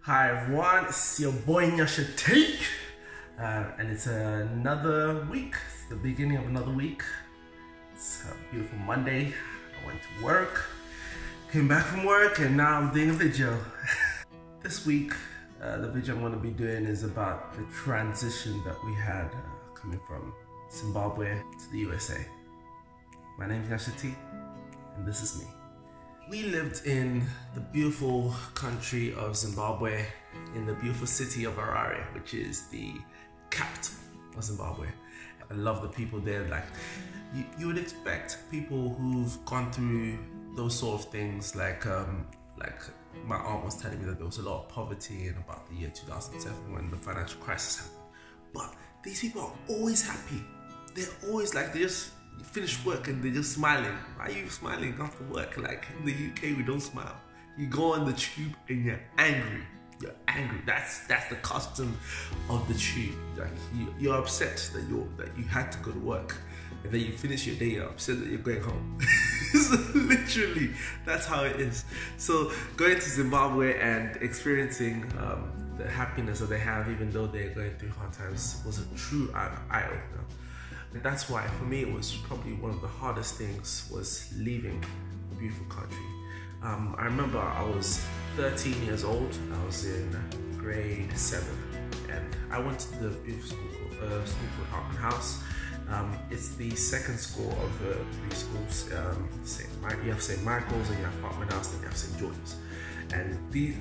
Hi everyone, it's your boy Nyasha T, and it's another week. It's the beginning of another week. It's a beautiful Monday. I went to work, came back from work, and now I'm doing a video. This week, the video I'm going to be doing is about the transition that we had coming from Zimbabwe to the USA. My name is Nyasha T, and this is me. We lived in the beautiful country of Zimbabwe, in the beautiful city of Harare, which is the capital of Zimbabwe. I love the people there. Like you would expect people who've gone through those sort of things, like my aunt was telling me that there was a lot of poverty in about the year 2007 when the financial crisis happened. But these people are always happy. They're always like, they just finish work and they're just smiling. Why are you smiling after work? Like in the UK, we don't smile. You go on the tube and you're angry. You're angry. That's the custom of the tube. Like you're upset that you had to go to work, and then you finish your day. You're upset that you're going home. So literally, that's how it is. So going to Zimbabwe and experiencing the happiness that they have, even though they're going through hard times, was a true eye-opener. And that's why, for me, it was probably one of the hardest things, was leaving a beautiful country. I remember I was 13 years old. I was in grade 7, and I went to the beautiful school called Hartman House. It's the second school of 3 schools. You have St. Michael's, and you have Hartman House, and you have St. George's. And the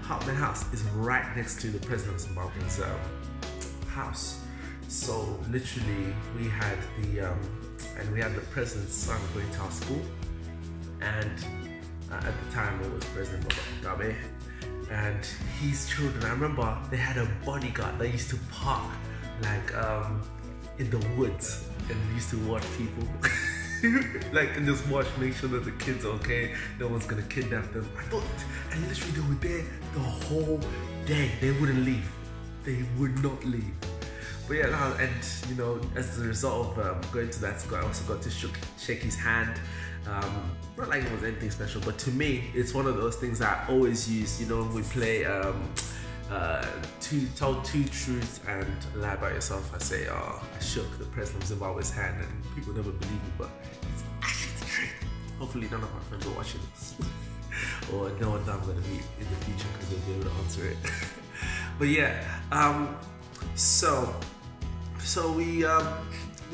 Hartman House is right next to the President of Zimbabwe's house. So literally, we had the president's son going to our school, and at the time it was President Mugabe and his children. I remember they had a bodyguard that used to park like in the woods and used to watch people, like, and just watch, make sure that the kids are okay, no one's gonna kidnap them. And literally they were there the whole day. They wouldn't leave. They would not leave. But yeah, and you know, as a result of going to that school, I also got to shake his hand. Not like it was anything special, but to me, it's one of those things that I always use. You know, we play tell 2 truths and lie about yourself. I say, oh, I shook the president of Zimbabwe's hand, and people never believe me, but it's actually the truth. Hopefully none of my friends are watching this, or no one that I'm gonna meet in the future, because they'll be able to answer it. But yeah, so we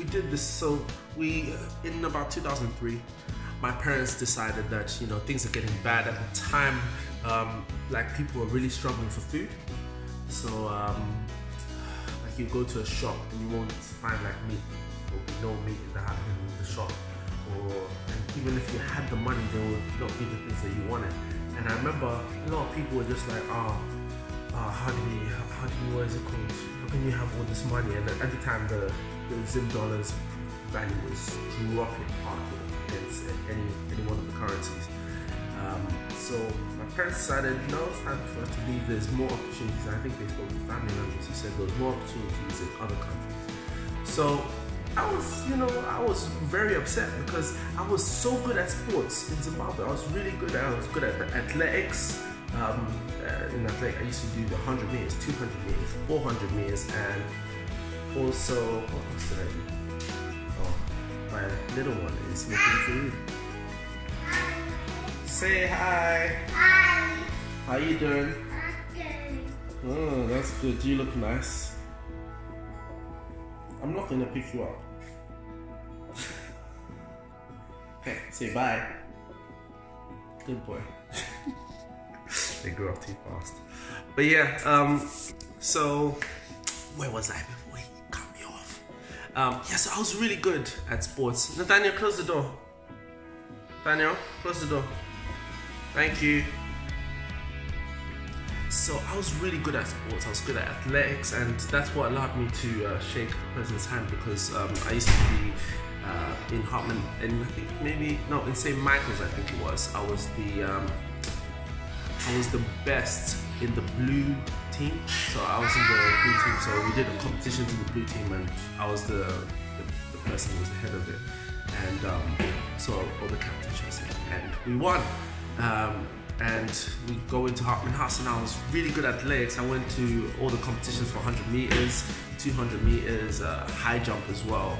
did this. So we in about 2003, my parents decided that, you know, things are getting bad. At the time, like, people were really struggling for food. So like, you go to a shop and you won't find like meat, or no meat in the shop, and even if you had the money, they would not give the things that you wanted. And I remember a lot of people were just like, how do you, what is it called? How can you have all this money? And at the time, the Zim dollars value was dropping hard against any one of the currencies. So my parents decided, no, it's time for us to leave. There's more opportunities. I think they spoke to family members who said there was more opportunities in other countries. So I was very upset, because I was so good at sports in Zimbabwe. I was really good. I was good at athletics. In athletic, I used to do the 100 meters, 200 meters, 400 meters, and also, what else did I do? Oh, my little one is making food. Say hi. Hi. How you doing? Okay. Oh, that's good. You look nice. I'm not gonna pick you up. Okay, say bye. Good boy. They grew up too fast. But yeah, so where was I before he cut me off? Yeah, so I was really good at sports. Nathaniel, close the door. Nathaniel, close the door. Thank you. So I was really good at sports. I was good at athletics, and that's what allowed me to shake the president's hand, because I used to be in Hartman, and I think in St. Michael's, I think it was. I was the best in the blue team. So I was in the blue team. So we did a competition to the blue team, and I was the person who was the head of it, and or the captain, should I say. And we won. and we go into Hartman House, and I was really good at athletics. I went to all the competitions for 100 meters, 200 meters, high jump as well.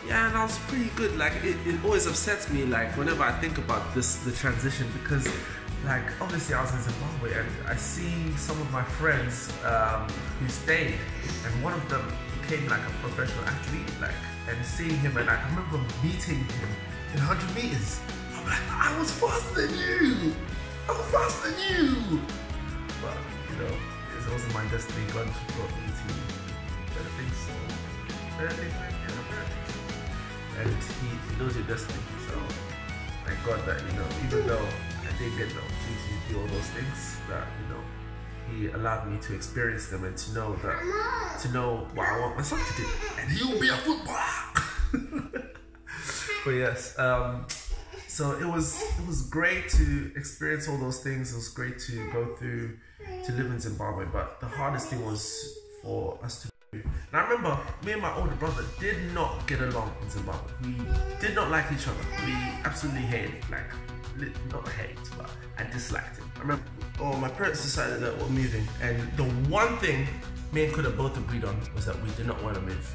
Yeah, and I was pretty good. Like it always upsets me, like whenever I think about the transition, because like obviously I was in Zimbabwe and I see some of my friends who stayed, and one of them became like a professional athlete, like, and seeing him, and I remember meeting him in 100 meters. I'm like, I was faster than you! I was faster than you! But, you know, it wasn't my destiny. God brought me to better things, so better things, better things. And he knows your destiny, so thank God that, you know, even though I didn't get the opportunity to do all those things, that, you know, he allowed me to experience them and to know what I want my son to do. And he will be a footballer! But yes, so it was great to experience all those things. It was great to go through, to live in Zimbabwe, but the hardest thing was for us to do. And I remember me and my older brother did not get along in Zimbabwe. We did not like each other. We absolutely hated, like, not hate, but I disliked him. I remember, my parents decided that we're moving, and the one thing me and Kuda both agreed on was that we did not want to move.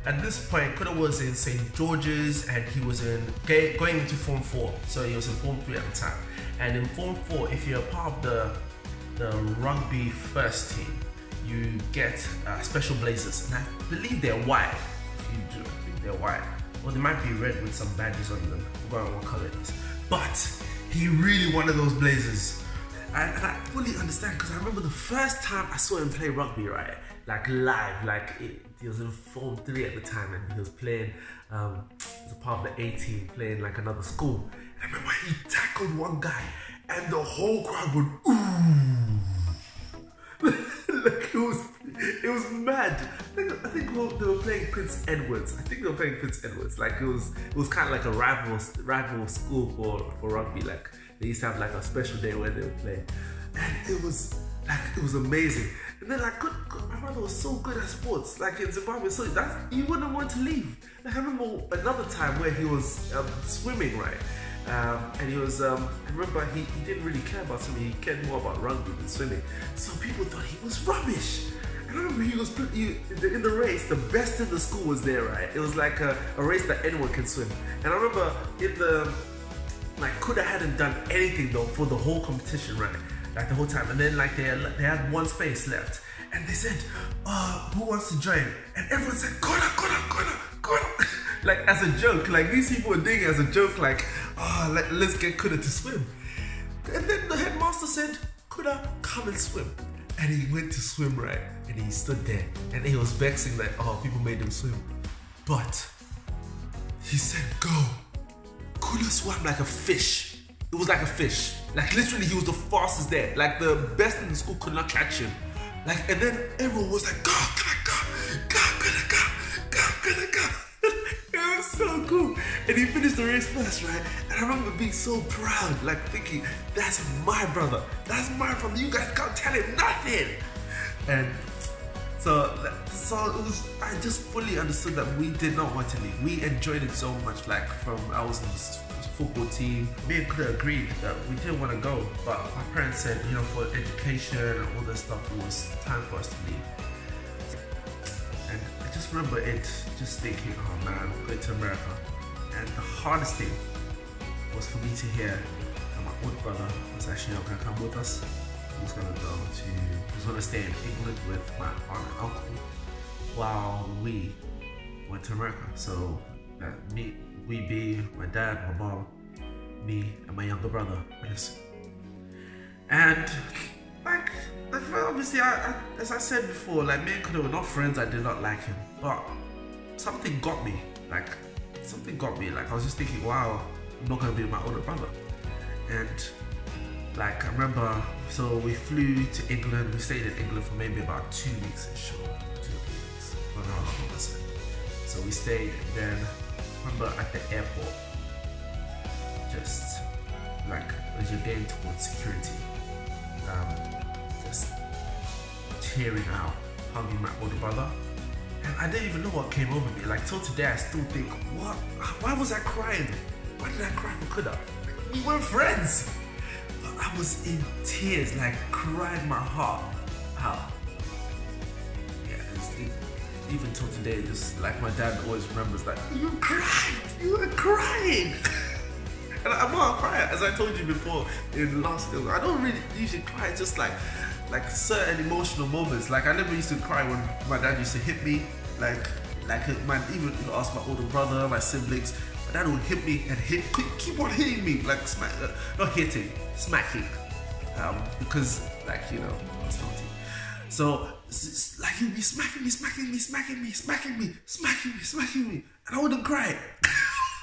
At this point, Kuda was in St. George's, and he was going into Form 4, so he was in Form 3 at the time. And in Form 4, if you're a part of the rugby first team, you get special blazers, and I believe they're white. If you do, I think they're white. Well, they might be red with some badges on them. I forgot what color it is. But he really wanted those blazers. And I fully understand, because I remember the first time I saw him play rugby, right? Like live, like he was in Form 3 at the time, and he was playing, as a part of the A team, playing like another school. And I remember he tackled one guy, and the whole crowd would ooh. Like it was mad. I think they were playing Prince Edward's. Like it was kind of like a rival school for rugby. Like they used to have like a special day where they would play, and it was amazing. And then like my brother was so good at sports, like in Zimbabwe, so you wouldn't want to leave. Like I remember another time where he was swimming, right? And he was, I remember he didn't really care about swimming, he cared more about rugby than swimming. So people thought he was rubbish. And I remember in the race, the best in the school was there, right? It was like a race that anyone can swim. And I remember like Kuda hadn't done anything though for the whole competition, right? Like the whole time. And then like they had one space left. And they said, who wants to join? And everyone said, Kuda. Like as a joke, like these people were doing it as a joke, like, let's get Kuda to swim. And then the headmaster said, Kuda, come and swim. And he went to swim, right? And he stood there, and he was vexing that, people made him swim. But he said, go. Kuda swam like a fish. It was like a fish. Like literally, he was the fastest there. Like the best in the school could not catch him. Like, and then everyone was like, go. It was so cool. And he finished the race first, right? And I remember being so proud, like thinking, that's my brother. You guys can't tell him nothing. And so it was, I just fully understood that we did not want to leave. We enjoyed it so much. Like I was in this football team. Me and Kuda agreed that we didn't want to go, but my parents said, you know, for education and all this stuff, it was time for us to leave. And I just remember just thinking, oh man, I'm going to America. And the hardest thing was for me to hear that my older brother was actually not going to come with us. He was going to stay in England with my aunt and uncle while we went to America. So my dad, my mom, me, and my younger brother. And like obviously, as I said before, like me and Kuda were not friends. I did not like him, but something got me. Like I was just thinking, wow, I'm not gonna be with my older brother. And like I remember, so we flew to England. We stayed in England for maybe about 2 weeks. Sure, 2 weeks. Well, no, not less. So we stayed, and then I remember at the airport, just like as you're getting towards security, just tearing out, hugging my older brother. And I didn't even know what came over me. Like till today, I still think, what? Why was I crying? Why did I cry for Kuda? We weren't friends. I was in tears, like cried my heart out. Yeah, even till today, just like my dad always remembers that, you were crying. And I'm not crying, as I told you before in the last film. I don't really usually cry, just like certain emotional moments. Like I never used to cry when my dad used to hit me. Even ask my older brother, my siblings, my dad would hit me and keep on hitting me, like not hitting, smacking, because I was naughty. So like he'd be smacking me, and I wouldn't cry.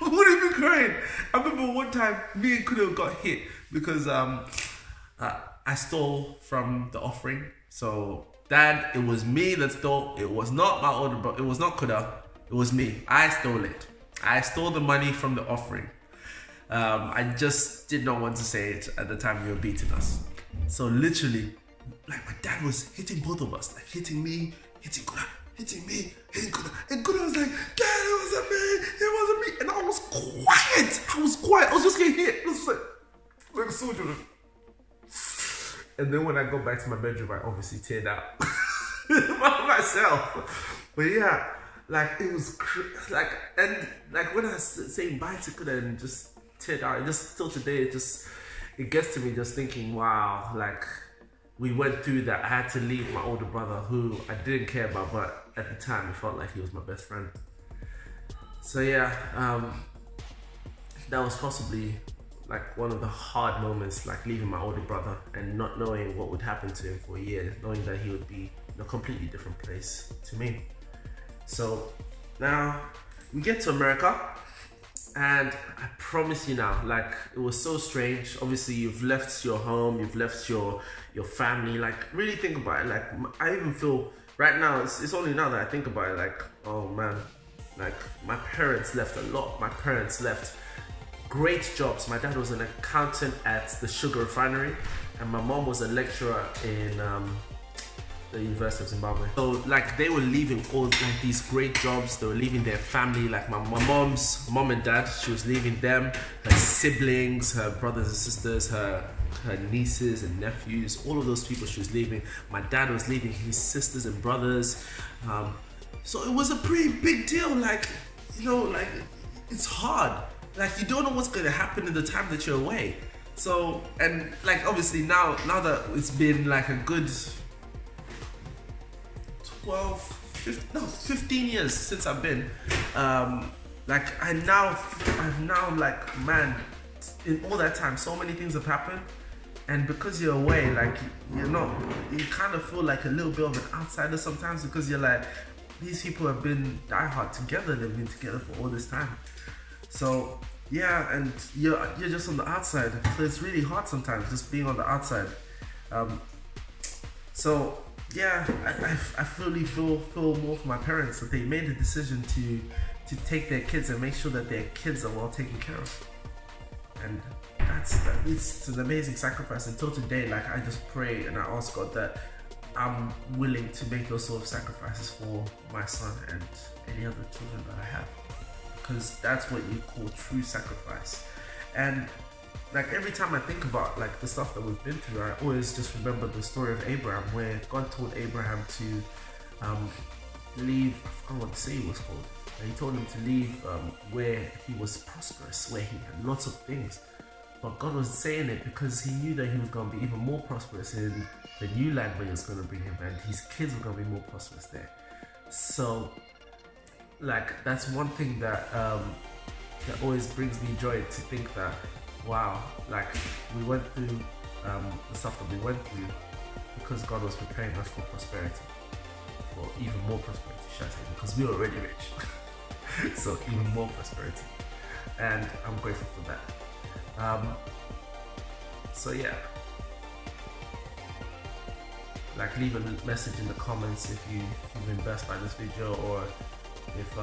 I wouldn't even cry. I remember one time me and Kuda got hit because I stole from the offering. So Dad, it was me that stole. It was not my older brother. It was not Kuda. It was me. I stole it. I stole the money from the offering. I just did not want to say it at the time you were beating us. So literally, like my dad was hitting both of us, like hitting me, hitting Kuda, hitting me, hitting Kuda. And Kuda was like, Dad, it wasn't me. And I was quiet. I was just getting hit. It was like a soldier. And then when I go back to my bedroom, I obviously teared out by myself. But yeah, like it was when I was saying bye to Kuda and just teared out, just still today, it gets to me just thinking, wow, like we went through that. I had to leave my older brother who I didn't care about, but at the time it felt like he was my best friend. So yeah, that was possibly like one of the hard moments, like leaving my older brother and not knowing what would happen to him for a year, knowing that he would be in a completely different place to me. So now we get to America, and I promise you now, like it was so strange. Obviously you've left your home, you've left your family. Like really think about it. Like I even feel right now, it's only now that I think about it, like, oh man, like my parents left a lot. My parents left great jobs. My dad was an accountant at the sugar refinery, and my mom was a lecturer in the University of Zimbabwe. So like they were leaving all like these great jobs. They were leaving their family. Like my mom's mom and dad, she was leaving them, her siblings, her brothers and sisters, her nieces and nephews, all of those people she was leaving. My dad was leaving his sisters and brothers. So it was a pretty big deal. Like, like it's hard. Like you don't know what's going to happen in the time that you're away. So, and like obviously now that it's been like a good 15 years since I've been, like I've now like, man, in all that time so many things have happened, and because you're away, like you kind of feel like a little bit of an outsider sometimes, because you're like, these people have been diehard together, they've been together for all this time. So yeah, and you're just on the outside, so it's really hard sometimes just being on the outside. So yeah, I really feel more for my parents that they made the decision to take their kids and make sure that their kids are well taken care of. And it's an amazing sacrifice. Until today, like I just pray and I ask God that I'm willing to make those sort of sacrifices for my son and any other children that I have, because that's what you call true sacrifice. And like every time I think about like the stuff that we've been through, I always just remember the story of Abraham, where God told Abraham to leave, I forgot what the city was called, and he told him to leave where he was prosperous, where he had lots of things. But God was saying it because he knew that he was going to be even more prosperous in the new land where he was going to bring him, and his kids were going to be more prosperous there. So like that's one thing that that always brings me joy, to think that, wow, like we went through the stuff that we went through because God was preparing us for prosperity, or even more prosperity, should I say, because we were already rich. So even more prosperity, and I'm grateful for that. So yeah, like leave a message in the comments if you've been blessed by this video, or if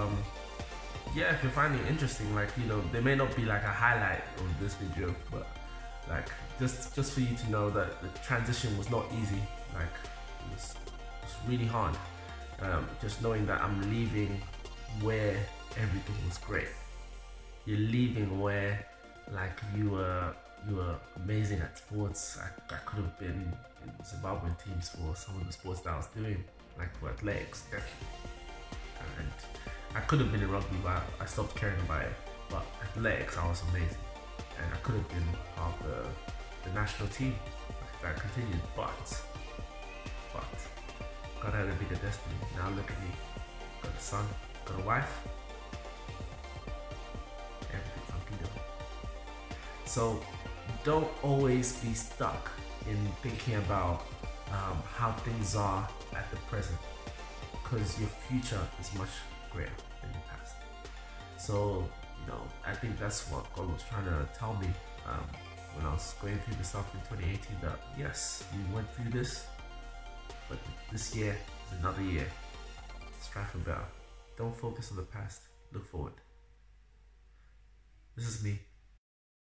if you're finding it interesting. Like, there may not be like a highlight of this video, but like just for you to know that the transition was not easy. Like it was really hard. Just knowing that I'm leaving where everything was great. You're leaving where like you were you were amazing at sports. I could have been in Zimbabwean teams for some of the sports that I was doing, like for athletics, definitely. And I could have been in rugby, but I stopped caring about it. But athletics, I was amazing, and I could have been part of the national team that continued. But God had a bigger destiny. Now look at me, got a son, got a wife. Everything's unbeatable. So don't always be stuck in thinking about how things are at the present, because your future is much greater than your past. So, I think that's what God was trying to tell me when I was going through the stuff in 2018, that yes, we went through this, but this year is another year. Strive for better. Don't focus on the past, look forward. This is me.